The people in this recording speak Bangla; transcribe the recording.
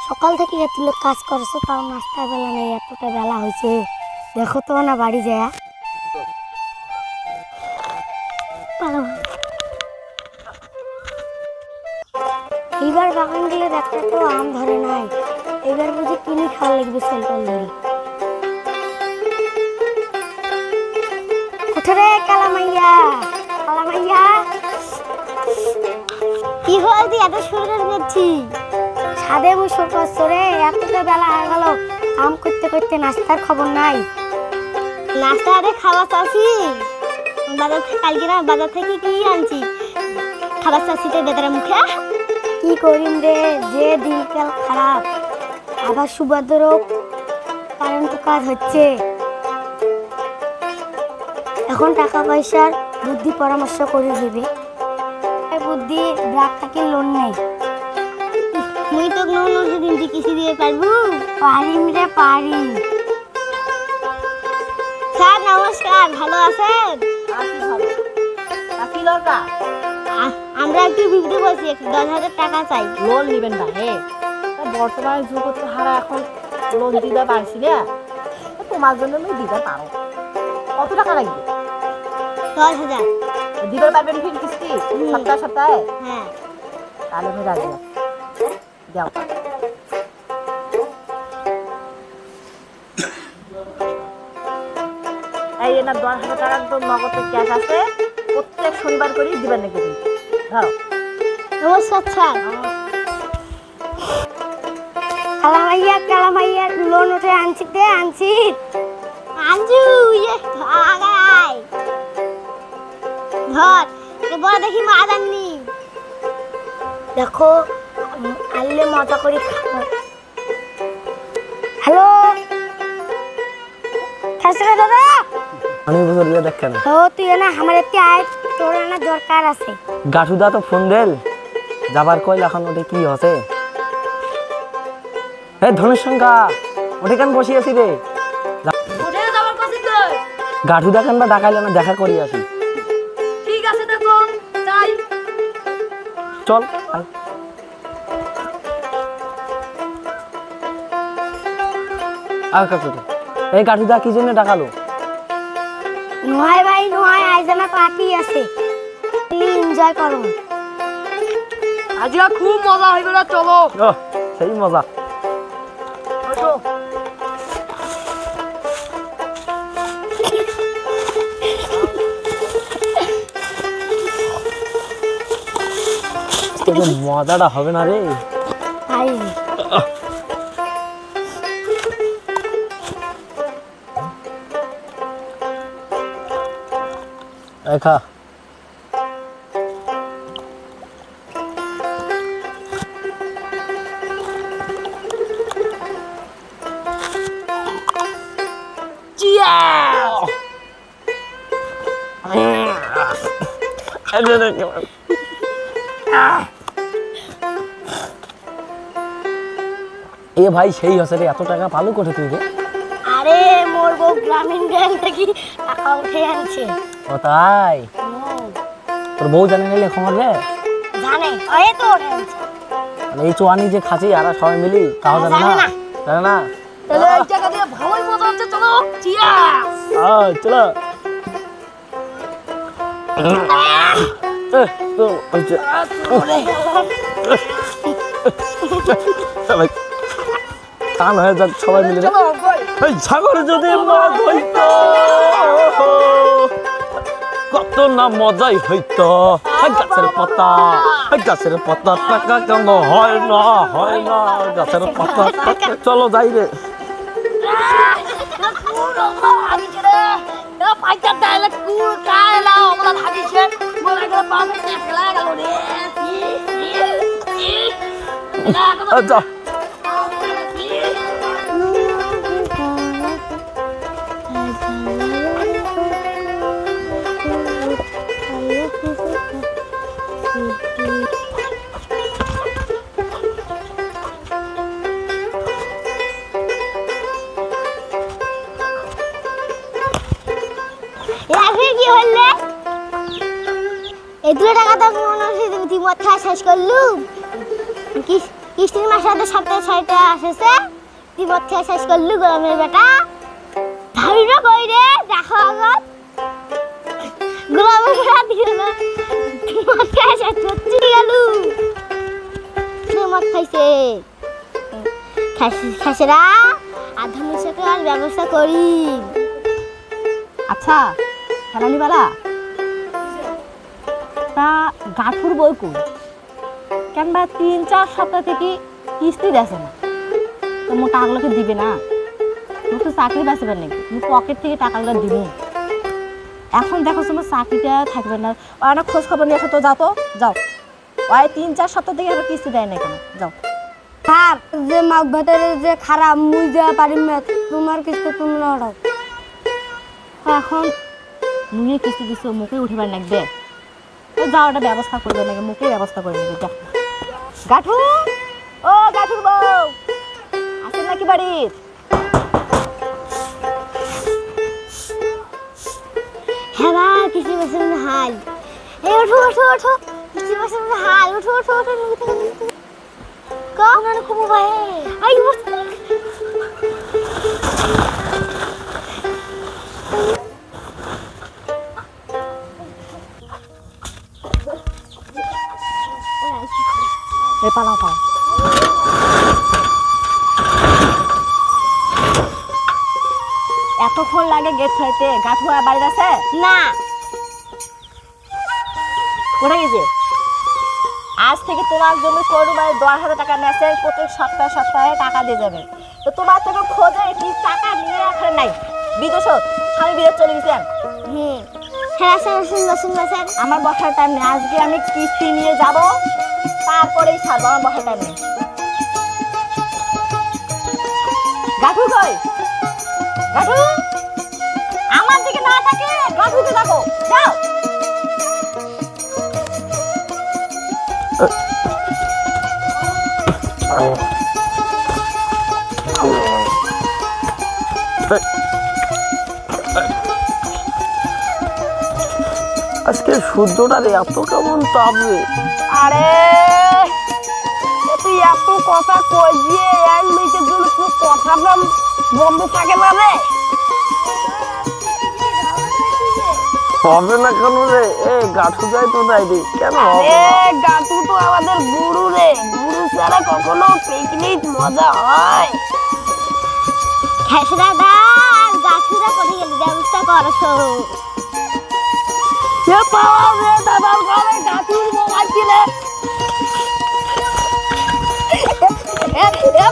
সকাল থেকে এত কাজ করছো তাও নাস্তা বেলা নেই, এতটা বেলা হয়েছে দেখো তো না বাড়ি যায়। এইবার বাগান গেলে দেখতে তো আম ধরে নাই, এবার বুঝি কিনে খাওয়া লাগবে সেলফল ধরে। কোথায় কালামাইয়া কালামাইয়া কি হল তুই এত সুন্দর করছি সাদে বসে করছো রে, এতটা বেলা হয়ে গেল কাম করতে করতে নাস্তার খবর নাই। নাস্তা আরে খাওয়া চাচ্ছি বাজার থেকে, কালকে না বাজার থেকে কি আনছি খাবার চাচ্ছি তো বেতার মুখে। কি করিম রে, যে দিনকাল খারাপ, আবার সুবাদরও কারেন্ট কাজ হচ্ছে, এখন টাকা পয়সার বুদ্ধি পরামর্শ করে দেবে। বুদ্ধি ব্রাক থেকে লোন নেই, মুই তো লোন সেদিন কিছু দিয়ে পারবো পারিম রে পারি। স্যার নমস্কার, ভালো আছেন? কি দরকার? আমরা একটু বিপদে পড়ছি, 10,000 টাকা চাই। লোন নেবেন না হে, বর্তমানে যুগ হচ্ছে হারা, এখন লোন দিতে পারছি না, তোমার জন্য আমি দিতে পারো। কত টাকা লাগবে? 10,000 দিতে পারবেন ফির কিস্তি সপ্তাহে সপ্তাহে? হ্যাঁ। তাহলে আমি রাজি আছি, যাও। এই না 10,000 টাকা তো নগদ ক্যাশ আছে, প্রত্যেক শনিবার করে দিবেন নাকি? ধরো। নমস্কার স্যার। কালামাইয়া লোন উঠে আনছি দে আনছি আনজু ইয়ে আগাই ধর বড় দেখি মা জাননি দেখো আনলে মজা করে খাবো। হ্যালো খাসরা দাদা, আমি বুঝলি দেখেন ও তুই না আমার একটি আয় তোর না দরকার আছে। গাঠুদা তো ফোন দেল যাবার কইল, এখন ওটা কি হচ্ছে? হে ধনুষ সংখ্যা ওটা কেন বসে আছি রে? গাঠুদা কেন বা ডাকাইলে না, দেখা করি আসি। ঠিক আছে দেখো যাই, চল আয়। আর কাকুটা এই গাঠুদা কি জন্য ডাকালো? নয় ভাই নয়, আজ আমার পার্টি আছে, এনজয় করো। আজকে খুব মজা হইবে না, চলো। ও সেই মজা। মজাটা হবে না রে ভাই। খা এ ভাই সেই হচ্ছে রে, এত টাকা পালু কোথা তুই রে? আরে মোর বউ গ্রামীণ ব্যাংক থেকে টাকা উঠে আনছে। ও তাই? তোর বউ জানে নিলে খবর রে? জানে, ওই তো উঠে আনছে। এই চোয়ানি যে খাচ্ছি আর সবাই মিলি তাও জানে না? জানে না? তাহলে এই জায়গা দিয়ে ভালোই মজা হচ্ছে, চলো চিয়ার্স। চলো টান হয়ে যাক সবাই মিলে। সাগর যদি মাছ হইত কত না মজাই হইত। গাছের পাতা টাকা কেন হয় না হয় না, গাছের পাতা টাকা। চলো যাই রে। যা কি হলে এই 2 টাকা তো মনে হচ্ছে তুই মদ খাওয়া শেষ করলু, কি কিস্তির মাসে সপ্তাহে 6 টাকা আসেছে দিবত থেকে শেষ করলু গোলামের বেটা ধাবিটা কই রে দেখো আগত গোলামের বেটা দিল মদ খাইছে চুচি গেলু মদ খাইছে খাসেরা আধুনিক সকাল ব্যবস্থা করি আচ্ছা হেলালিবালা তা গাঠুর বই কই কেন বা 3-4 সপ্তাহ থেকে কিস্তি দেছে না তো মো টাকাগুলোকে দিবে না মুখ তো চাকরি বাঁচবে নাকি মুখ পকেট থেকে টাকাগুলো দিব এখন দেখো তোমার চাকরিটা থাকবে না অনেক খোঁজ খবর নিয়ে আসো তো যাও তো যাও ওই 3-4 সপ্তাহ থেকে আবার কিস্তি দেয় না কেন যাও স্যার যে মাঘ ভাতের যে খারাপ মুই যা পারি না তোমার কিস্তি তুমি লড়াও এখন মুই কিস্তি দিছো মুখে উঠেবার নাকবে তো যাও একটা ব্যবস্থা করবে নাকি মুখে ব্যবস্থা করে নেবে যা গাঠু ও গাঠুর বউ আসেন নাকি বাড়ির হ্যাঁ কিস্তি বছর হাল এই ওঠো ওঠো ওঠো কিস্তি বছর হাল ওঠো ওঠো ওঠো কম না খুব ভাই আই বস পালাও পালাও এতক্ষণ লাগে গেট খাইতে গাঠু বাড়ির আছে না কোথায় গেছে আজ থেকে তোমার জন্য করু মানে 10,000 টাকা মেসেজ প্রত্যেক সপ্তাহে সপ্তাহে টাকা দিয়ে যাবে তো তোমার থেকে খোঁজে কি টাকা নিয়ে রাখার নাই বিদেশত স্বামী বিদেশ চলে গেছেন হ্যাঁ স্যার শুনবো স্যার আমার বসার টাইম নেই আজকে আমি কিস্তি নিয়ে যাব তারপরেই ছাড়বো আমার বসার টাইম নেই গাঠু কই গাঠু আমার দিকে না থাকে গাঠুতে থাকো যাও আজকে সূর্যটা রে এত কেমন তাপবে আরে তুই এত কথা কই দিয়ে 1 মিনিটের জন্য তুই কথাটা বন্ধ থাকে না রে হবে না কেন রে এই গাছু যাই তো যাই রে কেন হবে না গাটু তো আমাদের গুরু রে গুরু ছাড়া কখনো পিকনিক মজা হয় খেসরা দা গাছুরা করে গেল ব্যবস্থা করছো এ পাওয়া রে দাদার ঘরে গাটুর মোবাইল কিনে এ